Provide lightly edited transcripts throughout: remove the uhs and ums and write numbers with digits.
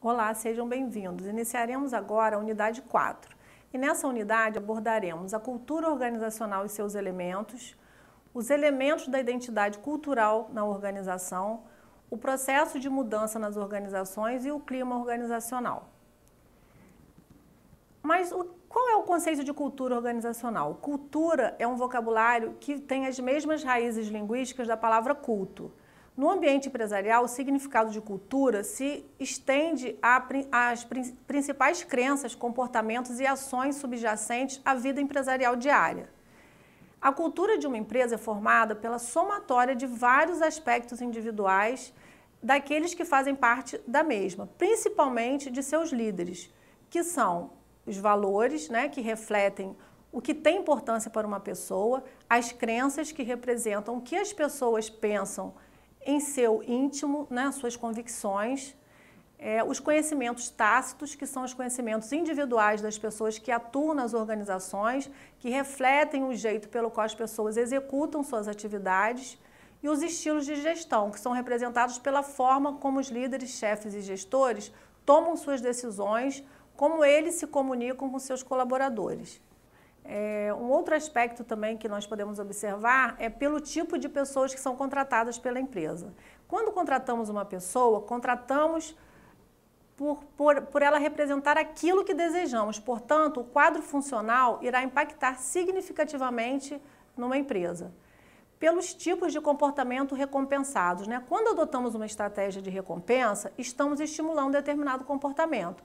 Olá, sejam bem-vindos. Iniciaremos agora a unidade 4. E nessa unidade abordaremos a cultura organizacional e seus elementos, os elementos da identidade cultural na organização, o processo de mudança nas organizações e o clima organizacional. Mas qual é o conceito de cultura organizacional? Cultura é um vocabulário que tem as mesmas raízes linguísticas da palavra culto. No ambiente empresarial, o significado de cultura se estende às principais crenças, comportamentos e ações subjacentes à vida empresarial diária. A cultura de uma empresa é formada pela somatória de vários aspectos individuais daqueles que fazem parte da mesma, principalmente de seus líderes, que são os valores, que refletem o que tem importância para uma pessoa, as crenças que representam o que as pessoas pensam em seu íntimo, suas convicções, os conhecimentos tácitos, que são os conhecimentos individuais das pessoas que atuam nas organizações, que refletem o jeito pelo qual as pessoas executam suas atividades, e os estilos de gestão, que são representados pela forma como os líderes, chefes e gestores tomam suas decisões, como eles se comunicam com seus colaboradores. Um outro aspecto também que nós podemos observar é pelo tipo de pessoas que são contratadas pela empresa. Quando contratamos uma pessoa, contratamos por ela representar aquilo que desejamos. Portanto, o quadro funcional irá impactar significativamente numa empresa. Pelos tipos de comportamento recompensados. Quando adotamos uma estratégia de recompensa, estamos estimulando determinado comportamento.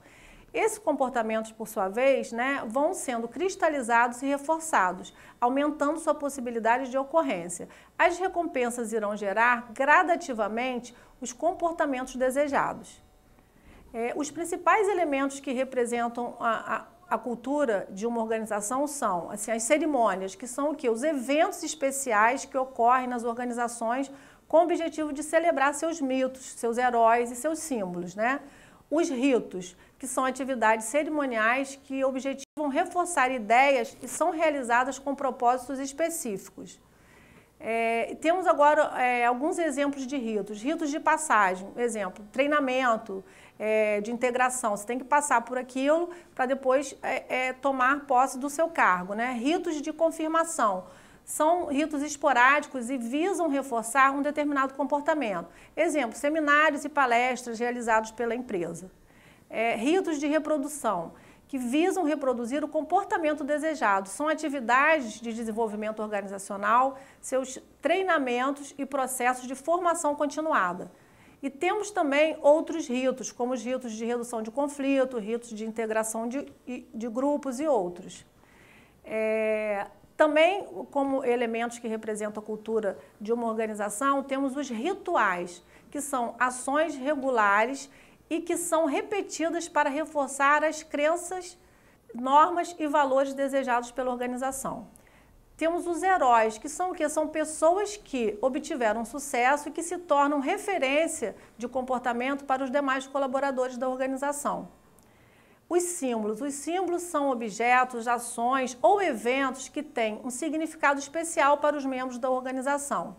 Esses comportamentos, por sua vez, vão sendo cristalizados e reforçados, aumentando sua possibilidade de ocorrência. As recompensas irão gerar gradativamente os comportamentos desejados. Os principais elementos que representam a cultura de uma organização são as cerimônias, que são o quê? Os eventos especiais que ocorrem nas organizações com o objetivo de celebrar seus mitos, seus heróis e seus símbolos, Os ritos, que são atividades cerimoniais que objetivam reforçar ideias e são realizadas com propósitos específicos. Temos agora alguns exemplos de ritos. Ritos de passagem, exemplo, treinamento de integração. Você tem que passar por aquilo para depois tomar posse do seu cargo. Ritos de confirmação. São ritos esporádicos e visam reforçar um determinado comportamento. Exemplo, seminários e palestras realizados pela empresa. Ritos de reprodução, que visam reproduzir o comportamento desejado. São atividades de desenvolvimento organizacional, seus treinamentos e processos de formação continuada. E temos também outros ritos, como os ritos de redução de conflito, ritos de integração de grupos e outros. Também, como elementos que representam a cultura de uma organização, temos os rituais, que são ações regulares e que são repetidas para reforçar as crenças, normas e valores desejados pela organização. Temos os heróis, que são o quê? São pessoas que obtiveram sucesso e que se tornam referência de comportamento para os demais colaboradores da organização. Os símbolos são objetos, ações ou eventos que têm um significado especial para os membros da organização.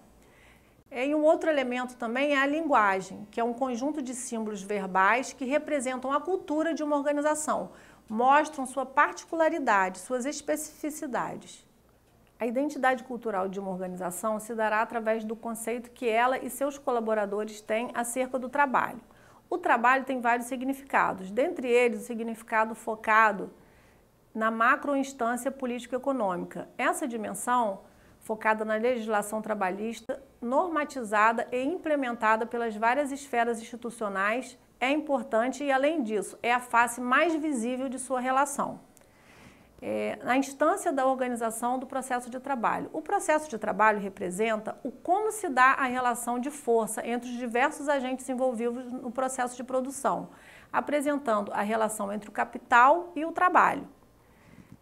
E um outro elemento também é a linguagem, que é um conjunto de símbolos verbais que representam a cultura de uma organização, mostram sua particularidade, suas especificidades. A identidade cultural de uma organização se dará através do conceito que ela e seus colaboradores têm acerca do trabalho. O trabalho tem vários significados, dentre eles o significado focado na macroinstância político-econômica. Essa dimensão, focada na legislação trabalhista, normatizada e implementada pelas várias esferas institucionais, é importante e, além disso, é a face mais visível de sua relação. Na instância da organização do processo de trabalho. O processo de trabalho representa o como se dá a relação de força entre os diversos agentes envolvidos no processo de produção, apresentando a relação entre o capital e o trabalho.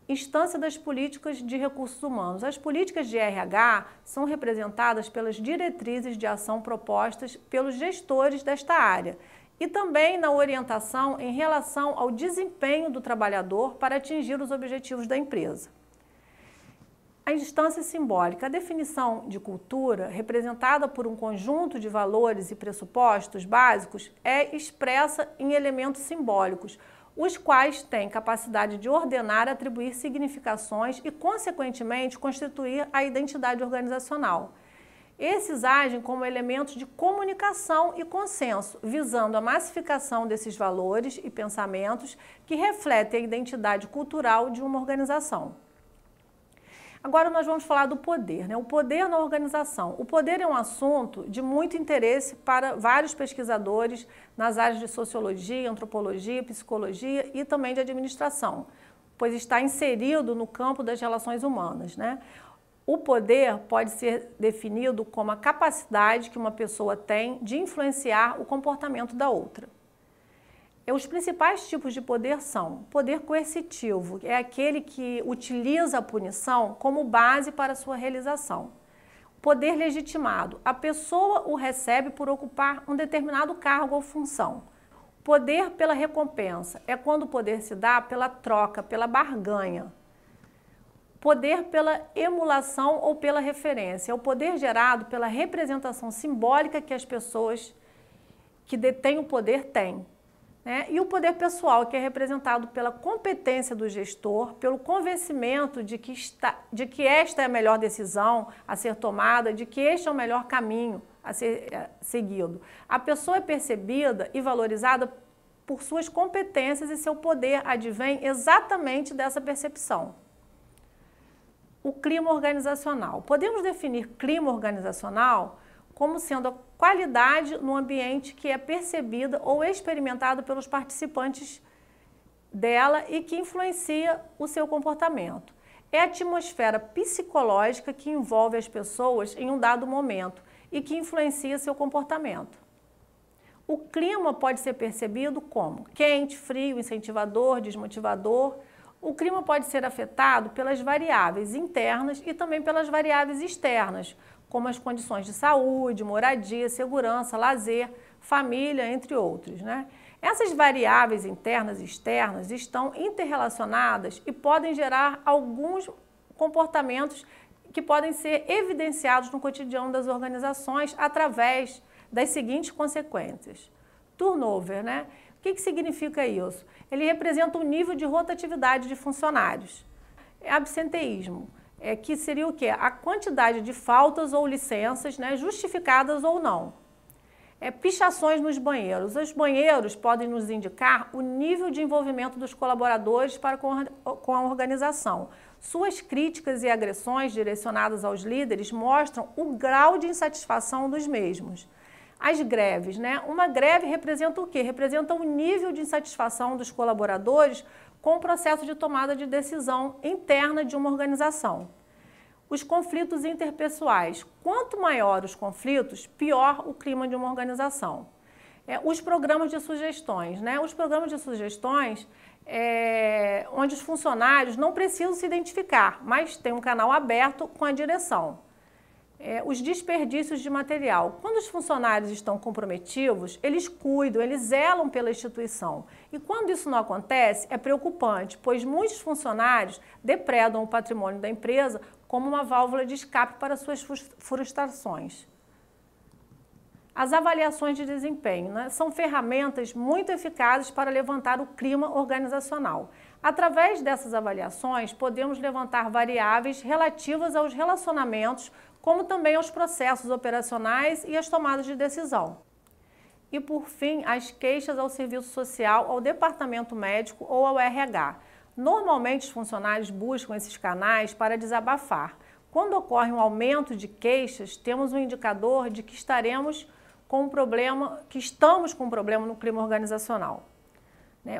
Instância das políticas de recursos humanos. As políticas de RH são representadas pelas diretrizes de ação propostas pelos gestores desta área e também na orientação em relação ao desempenho do trabalhador para atingir os objetivos da empresa. A instância simbólica. A definição de cultura, representada por um conjunto de valores e pressupostos básicos, é expressa em elementos simbólicos, os quais têm capacidade de ordenar, atribuir significações e, consequentemente, constituir a identidade organizacional. Esses agem como elementos de comunicação e consenso, visando a massificação desses valores e pensamentos que refletem a identidade cultural de uma organização. Agora nós vamos falar do poder, né? O poder na organização. O poder é um assunto de muito interesse para vários pesquisadores nas áreas de sociologia, antropologia, psicologia e também de administração, pois está inserido no campo das relações humanas, né? O poder pode ser definido como a capacidade que uma pessoa tem de influenciar o comportamento da outra. Os principais tipos de poder são: poder coercitivo, é aquele que utiliza a punição como base para sua realização. Poder legitimado, a pessoa o recebe por ocupar um determinado cargo ou função. Poder pela recompensa, é quando o poder se dá pela troca, pela barganha. Poder pela emulação ou pela referência, é o poder gerado pela representação simbólica que as pessoas que detêm o poder têm. E o poder pessoal, que é representado pela competência do gestor, pelo convencimento de que esta é a melhor decisão a ser tomada, de que este é o melhor caminho a ser seguido. A pessoa é percebida e valorizada por suas competências e seu poder advém exatamente dessa percepção. O clima organizacional. Podemos definir clima organizacional como sendo a qualidade no ambiente que é percebida ou experimentada pelos participantes dela e que influencia o seu comportamento. É a atmosfera psicológica que envolve as pessoas em um dado momento e que influencia seu comportamento. O clima pode ser percebido como quente, frio, incentivador, desmotivador. O clima pode ser afetado pelas variáveis internas e também pelas variáveis externas, como as condições de saúde, moradia, segurança, lazer, família, entre outros, né? Essas variáveis internas e externas estão interrelacionadas e podem gerar alguns comportamentos que podem ser evidenciados no cotidiano das organizações através das seguintes consequências. Turnover, né? O que significa isso? Ele representa o nível de rotatividade de funcionários. Absenteísmo, que seria o quê? A quantidade de faltas ou licenças, né, justificadas ou não. Pichações nos banheiros. Os banheiros podem nos indicar o nível de envolvimento dos colaboradores para com a organização. Suas críticas e agressões direcionadas aos líderes mostram o grau de insatisfação dos mesmos. As greves, né? Uma greve representa o quê? Representa o nível de insatisfação dos colaboradores com o processo de tomada de decisão interna de uma organização. Os conflitos interpessoais. Quanto maior os conflitos, pior o clima de uma organização. Os programas de sugestões, né? Os programas de sugestões, onde os funcionários não precisam se identificar, mas tem um canal aberto com a direção. Os desperdícios de material. Quando os funcionários estão comprometidos, eles cuidam, eles zelam pela instituição. E quando isso não acontece, é preocupante, pois muitos funcionários depredam o patrimônio da empresa como uma válvula de escape para suas frustrações. As avaliações de desempenho, né, são ferramentas muito eficazes para levantar o clima organizacional. Através dessas avaliações, podemos levantar variáveis relativas aos relacionamentos, como também aos processos operacionais e às tomadas de decisão. E, por fim, as queixas ao serviço social, ao departamento médico ou ao RH. Normalmente, os funcionários buscam esses canais para desabafar. Quando ocorre um aumento de queixas, temos um indicador de que estamos com um problema no clima organizacional.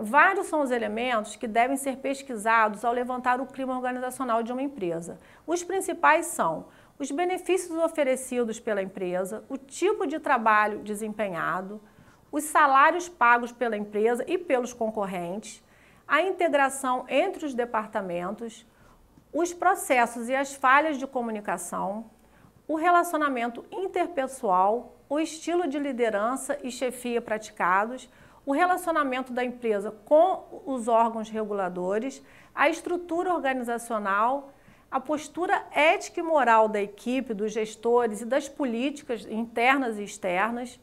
Vários são os elementos que devem ser pesquisados ao levantar o clima organizacional de uma empresa. Os principais são os benefícios oferecidos pela empresa, o tipo de trabalho desempenhado, os salários pagos pela empresa e pelos concorrentes, a integração entre os departamentos, os processos e as falhas de comunicação, o relacionamento interpessoal, o estilo de liderança e chefia praticados, o relacionamento da empresa com os órgãos reguladores, a estrutura organizacional, A postura ética e moral da equipe, dos gestores e das políticas internas e externas.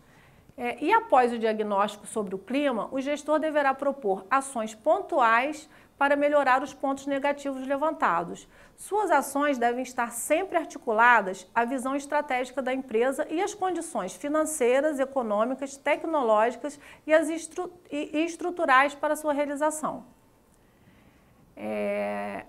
E após o diagnóstico sobre o clima, o gestor deverá propor ações pontuais para melhorar os pontos negativos levantados. Suas ações devem estar sempre articuladas à visão estratégica da empresa e às condições financeiras, econômicas, tecnológicas e estruturais para sua realização.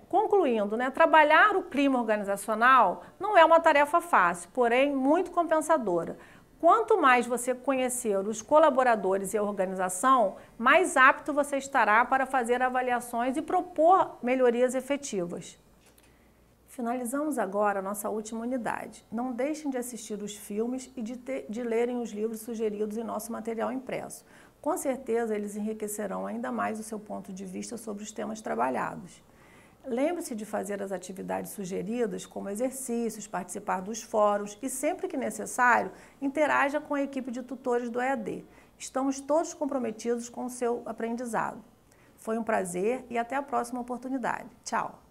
Concluindo, trabalhar o clima organizacional não é uma tarefa fácil, porém muito compensadora. Quanto mais você conhecer os colaboradores e a organização, mais apto você estará para fazer avaliações e propor melhorias efetivas. Finalizamos agora a nossa última unidade. Não deixem de assistir os filmes e de lerem os livros sugeridos em nosso material impresso. Com certeza, eles enriquecerão ainda mais o seu ponto de vista sobre os temas trabalhados. Lembre-se de fazer as atividades sugeridas, como exercícios, participar dos fóruns e, sempre que necessário, interaja com a equipe de tutores do EAD. Estamos todos comprometidos com o seu aprendizado. Foi um prazer e até a próxima oportunidade. Tchau!